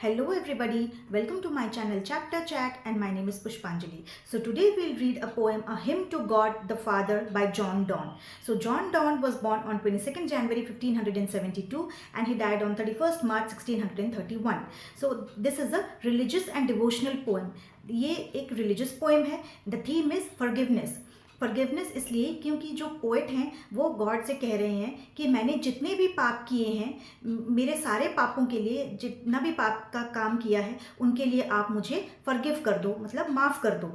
Hello everybody, welcome to my channel Chapter Chat and my name is Pushpanjali. So today we'll read a poem, A Hymn to God the Father by John Donne. So John Donne was born on 22nd January 1572 and he died on 31st March 1631. So this is a religious and devotional poem. ये एक religious poem है. The theme is forgiveness. Forgiveness इसलिए क्योंकि जो poet हैं वो God से कह रहे हैं कि मैंने जितने भी पाप किए हैं, मेरे सारे पापों के लिए, जितना भी पाप का काम किया है उनके लिए आप मुझे फॉरगिव कर दो, मतलब माफ़ कर दो।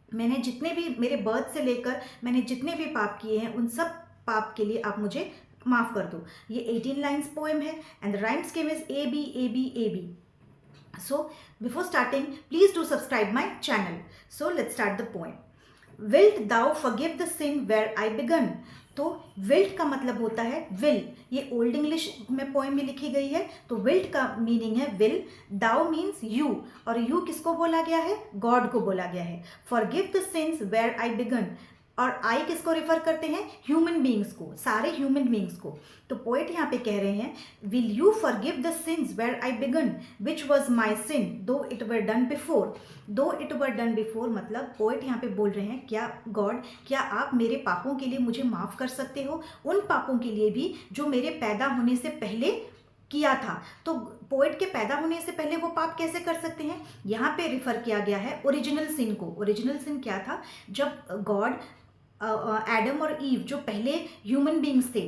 मैंने जितने भी, मेरे बर्थ से लेकर मैंने जितने भी पाप किए हैं उन सब पाप के लिए आप मुझे माफ़ कर दो। ये 18 लाइन्स पोएम है and the rhyme scheme is A B A B A B. So before starting, please do subscribe my channel. So let's start the poem. Wilt thou forgive the sin where I begun? तो wilt का मतलब होता है will. ये old English में poem में लिखी गई है। तो विल्ट का मीनिंग है विल, दाउ मीन्स यू, और यू किसको बोला गया है? गॉड को बोला गया है। Forgive the sins where I begun, और आई किसको रेफर करते हैं? ह्यूमन बींग्स को, सारे ह्यूमन बींग्स को। तो पोएट यहाँ पे कह रहे हैं will you forgive the sins where I begun which was my sin though it were done before. Though it were done before मतलब पोएट यहाँ पे बोल रहे हैं, क्या गॉड, क्या आप मेरे पापों के लिए मुझे माफ़ कर सकते हो? उन पापों के लिए भी जो मेरे पैदा होने से पहले किया था। तो पोएट के पैदा होने से पहले वो पाप कैसे कर सकते हैं? यहाँ पे रिफर किया गया है ओरिजिनल सिन को। ओरिजिनल सिन क्या था? जब गॉड, एडम और ईव जो पहले ह्यूमन बींग्स थे,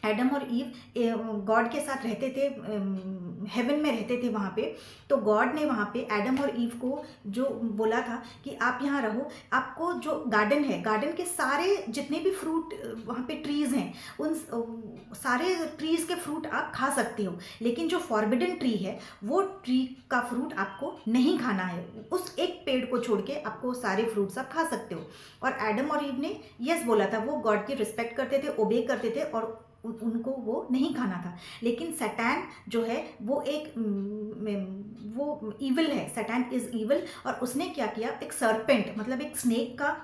एडम और ईव गॉड के साथ रहते थे, हेवन में रहते थे वहाँ पे। तो गॉड ने वहाँ पे एडम और ईव को जो बोला था कि आप यहाँ रहो, आपको जो गार्डन है, गार्डन के सारे जितने भी फ्रूट वहाँ पे ट्रीज़ हैं, उन सारे ट्रीज़ के फ्रूट आप खा सकते हो, लेकिन जो फॉरबिडन ट्री है वो ट्री का फ्रूट आपको नहीं खाना है। उस एक पेड़ को छोड़ के आपको सारे फ्रूट्स आप खा सकते हो। और एडम और ईव ने यस बोला था, वो गॉड की रिस्पेक्ट करते थे, ओबे करते थे, और उनको वो नहीं खाना था। लेकिन सैटान जो है वो एक वो इविल है, सैटान इज इविल, और उसने क्या किया, एक सर्पेंट मतलब एक स्नेक का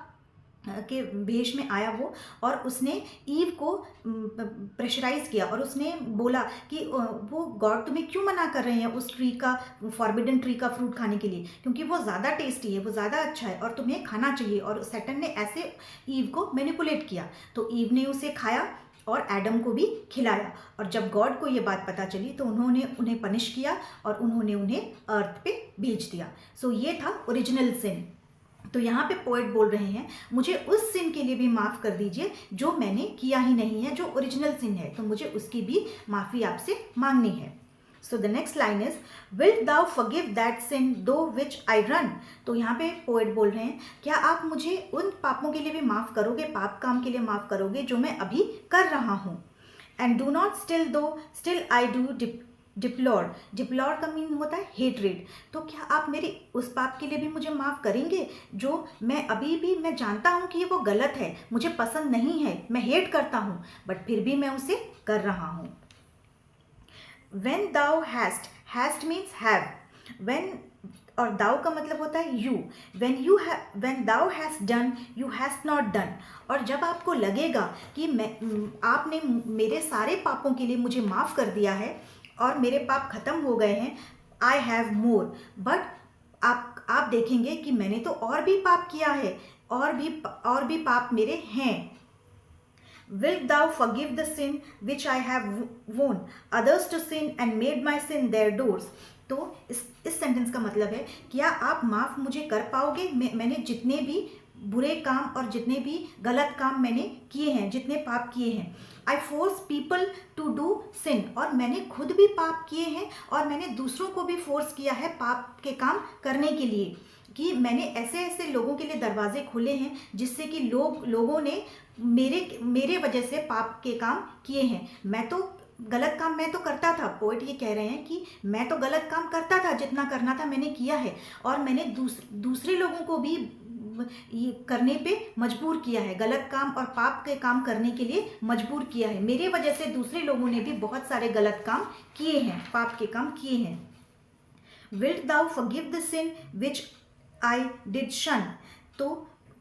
के भेष में आया वो, और उसने ईव को प्रेशराइज किया और उसने बोला कि वो गॉड तुम्हें क्यों मना कर रहे हैं उस ट्री का, फॉरबिडन ट्री का फ्रूट खाने के लिए, क्योंकि वो ज़्यादा टेस्टी है, वो ज़्यादा अच्छा है और तुम्हें खाना चाहिए। और सैटन ने ऐसे ईव को मैनिपुलेट किया। तो ईव ने उसे खाया और एडम को भी खिलाया, और जब गॉड को ये बात पता चली तो उन्होंने उन्हें पनिश किया और उन्होंने उन्हें अर्थ पे भेज दिया। सो ये था ओरिजिनल सिन। तो यहाँ पे पोएट बोल रहे हैं मुझे उस सिन के लिए भी माफ़ कर दीजिए जो मैंने किया ही नहीं है, जो ओरिजिनल सिन है, तो मुझे उसकी भी माफ़ी आपसे मांगनी है। So the next line is wilt thou forgive that sin though which I run. तो यहाँ पे पोएट बोल रहे हैं क्या आप मुझे उन पापों के लिए भी माफ़ करोगे, पाप काम के लिए माफ़ करोगे जो मैं अभी कर रहा हूँ। एंड डू नॉट स्टिल दो स्टिल आई डू डिप्लोर। डिप्लोर का मीन होता है हेटरेड। तो क्या आप मेरे उस पाप के लिए भी मुझे माफ़ करेंगे जो मैं अभी भी, मैं जानता हूँ कि वो गलत है, मुझे पसंद नहीं है, मैं हेट करता हूँ, बट फिर भी मैं उसे कर रहा हूँ। When thou hast, hast means have, when, और दाउ का मतलब होता है you. when thou hast done, you hast not done। और जब आपको लगेगा कि आपने मेरे सारे पापों के लिए मुझे माफ़ कर दिया है और मेरे पाप खत्म हो गए हैं, I have more, बट आप देखेंगे कि मैंने तो और भी पाप किया है, और भी पाप मेरे हैं। Wilt thou forgive the sin which I have won others to sin and made my sin their doors। तो इस सेंटेंस का मतलब है क्या आप माफ़ मुझे कर पाओगे? मैंने जितने भी बुरे काम और जितने भी गलत काम मैंने किए हैं, जितने पाप किए हैं। आई फोर्स पीपल टू डू सिन, और मैंने खुद भी पाप किए हैं और मैंने दूसरों को भी फोर्स किया है पाप के काम करने के लिए, कि मैंने ऐसे ऐसे लोगों के लिए दरवाजे खोले हैं जिससे कि लोगों ने मेरे वजह से पाप के काम किए हैं। मैं तो गलत काम मैं तो करता था, पोएट ये कह रहे हैं कि मैं तो गलत काम करता था, जितना करना था मैंने किया है, और मैंने दूसरे लोगों को भी ये करने पे मजबूर किया है, गलत काम और पाप के काम करने के लिए मजबूर किया है। मेरे वजह से दूसरे लोगों ने भी बहुत सारे गलत काम किए हैं, पाप के काम किए हैं। Wilt thou forgive the sin which I did shun. तो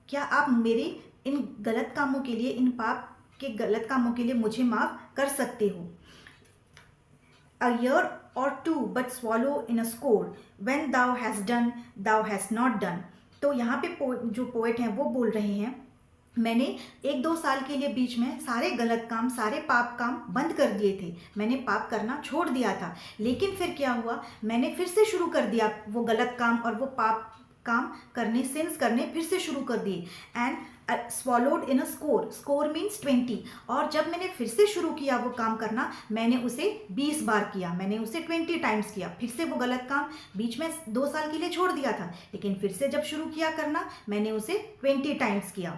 क्या आप मेरे इन गलत कामों के लिए, इन पाप के गलत कामों के लिए मुझे माफ़ कर सकते हो। A year or two but swallow in a score, when thou hast done thou hast not done। तो यहाँ पे जो पोएट हैं वो बोल रहे हैं, मैंने 1-2 साल के लिए बीच में सारे गलत काम, सारे पाप काम बंद कर दिए थे, मैंने पाप करना छोड़ दिया था, लेकिन फिर क्या हुआ, मैंने फिर से शुरू कर दिया वो गलत काम और वो पाप काम करने, सिंस करने फिर से शुरू कर दिए। And swallowed in a score, score means 20, और जब मैंने फिर से शुरू किया वो काम करना, मैंने उसे 20 बार किया, मैंने उसे 20 टाइम्स किया। फिर से वो गलत काम बीच में 2 साल के लिए छोड़ दिया था, लेकिन फिर से जब शुरू किया करना, मैंने उसे 20 टाइम्स किया।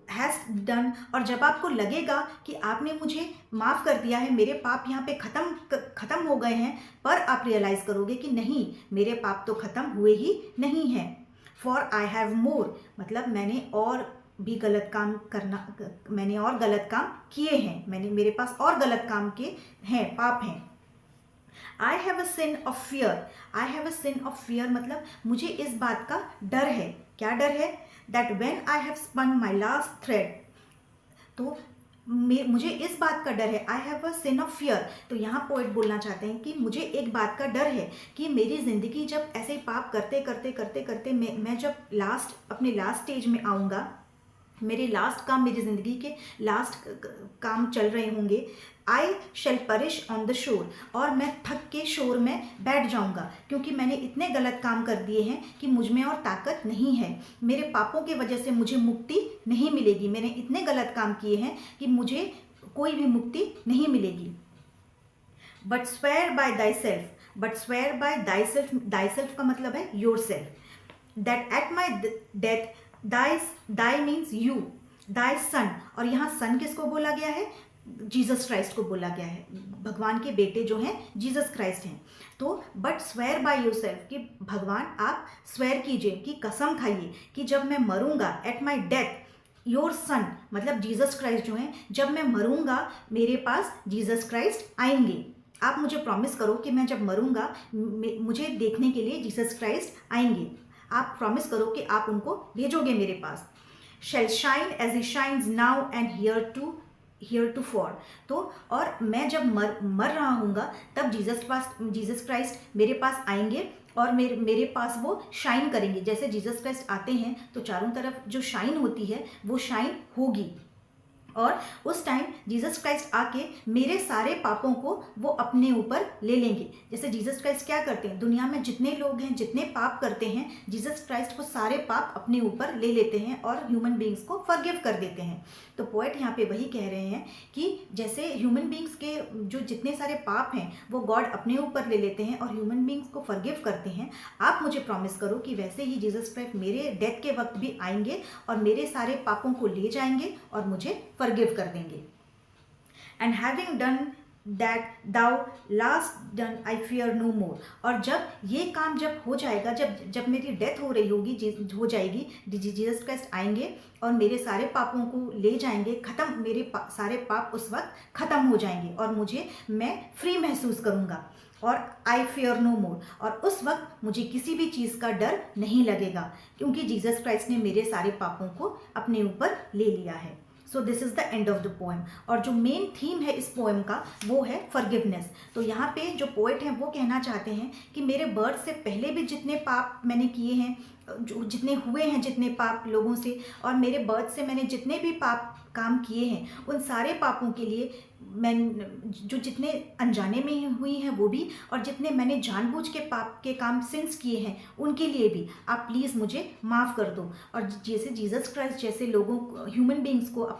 हैज़ डन, और जब आपको लगेगा कि आपने मुझे माफ़ कर दिया है, मेरे पाप यहाँ पे ख़त्म हो गए हैं, पर आप रियलाइज़ करोगे कि नहीं, मेरे पाप तो ख़त्म हुए ही नहीं हैं। फॉर आई हैव मोर, मतलब मैंने और भी गलत काम मैंने और गलत काम किए हैं, मेरे पास और गलत काम के हैं, पाप हैं। I have a sin of fear, I have a sin of fear मतलब मुझे इस बात का डर है। क्या डर है? That when I have spun my last thread, तो मुझे इस बात का डर है, I have a sin of fear. तो यहाँ पोएट बोलना चाहते हैं कि मुझे एक बात का डर है कि मेरी ज़िंदगी जब ऐसे पाप करते करते करते करते मैं जब अपने लास्ट स्टेज में आऊँगा, मेरे लास्ट काम, मेरी ज़िंदगी के लास्ट काम चल रहे होंगे, I shall perish on the shore, और मैं थक के शोर में बैठ जाऊंगा, क्योंकि मैंने इतने गलत काम कर दिए हैं कि मुझ में और ताकत नहीं है, मेरे पापों की वजह से मुझे मुक्ति नहीं मिलेगी, मैंने इतने गलत काम किए हैं कि मुझे कोई भी मुक्ति नहीं मिलेगी। But swear by thyself, but swear by thyself, thyself का मतलब है yourself, that at my death thy means you, thy son, और यहाँ सन किसको बोला गया है? जीसस क्राइस्ट को बोला गया है, भगवान के बेटे जो हैं जीसस क्राइस्ट हैं। तो but swear by your self, कि भगवान आप स्वेयर कीजिए, कि कसम खाइए कि जब मैं मरूंगा, at my death your son मतलब जीसस क्राइस्ट जो हैं, जब मैं मरूंगा मेरे पास जीसस क्राइस्ट आएंगे। आप मुझे प्रॉमिस करो कि मैं जब मरूंगा मुझे देखने के लिए जीसस क्राइस्ट आएंगे, आप प्रॉमिस करो कि आप उनको भेजोगे मेरे पास। Shall shine as he shines now and heretofore, तो और मैं जब मर रहा हूँगा तब जीसस क्राइस्ट मेरे पास आएंगे और मेरे पास वो शाइन करेंगे। जैसे जीसस क्राइस्ट आते हैं तो चारों तरफ जो शाइन होती है वो शाइन होगी, और उस टाइम जीसस क्राइस्ट आके मेरे सारे पापों को वो अपने ऊपर ले लेंगे। जैसे जीसस क्राइस्ट क्या करते हैं, दुनिया में जितने लोग हैं, जितने पाप करते हैं, जीसस क्राइस्ट वो सारे पाप अपने ऊपर ले लेते हैं और ह्यूमन बींग्स को फॉरगिव कर देते हैं। तो पोएट यहाँ पे वही कह रहे हैं कि जैसे ह्यूमन बींग्स के जो जितने सारे पाप हैं वो गॉड अपने ऊपर ले लेते हैं और ह्यूमन बींग्स को फॉरगिव करते हैं, आप मुझे प्रॉमिस करो कि वैसे ही जीसस क्राइस्ट मेरे डेथ के वक्त भी आएंगे और मेरे सारे पापों को ले जाएंगे और मुझे फॉरगिव कर देंगे। And having done that thou hast done I fear no more, और जब ये काम जब हो जाएगा, जब मेरी डेथ हो रही होगी, हो जाएगी, जीसस क्राइस्ट आएंगे और मेरे सारे पापों को ले जाएंगे, खत्म, मेरे सारे पाप उस वक्त ख़त्म हो जाएंगे और मैं फ्री महसूस करूँगा, और आई फियर नो मोर, और उस वक्त मुझे किसी भी चीज़ का डर नहीं लगेगा, क्योंकि जीसस क्राइस्ट ने मेरे सारे पापों को अपने ऊपर ले लिया है। सो this is the end of the poem. और जो मेन थीम है इस पोएम का वो है फॉरगिवनेस। तो यहाँ पे जो पोएट हैं वो कहना चाहते हैं कि मेरे बर्थ से पहले भी जितने पाप मैंने किए हैं, जो जितने हुए हैं, जितने पाप लोगों से, और मेरे बर्थ से मैंने जितने भी पाप काम किए हैं, उन सारे पापों के लिए जो जितने अनजाने में हुई हैं वो भी, और जितने मैंने जानबूझ के पाप के काम सिंस किए हैं उनके लिए भी आप प्लीज़ मुझे माफ़ कर दो। और जैसे जीसस क्राइस्ट जैसे लोगों को, ह्यूमन बींग्स को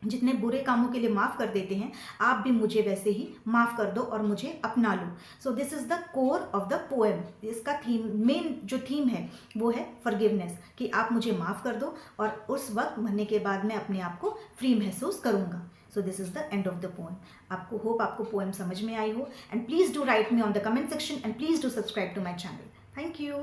जितने बुरे कामों के लिए माफ़ कर देते हैं, आप भी मुझे वैसे ही माफ़ कर दो और मुझे अपना लो। So this is the core of the poem. इसका मेन जो थीम है वो है फॉरगिवनेस, कि आप मुझे माफ़ कर दो और उस वक्त मरने के बाद मैं अपने आप को फ्री महसूस करूँगा। So this is the end of the poem. आपको पोएम समझ में आई हो, and please do write me on the comment section, and please do subscribe to my channel. Thank you.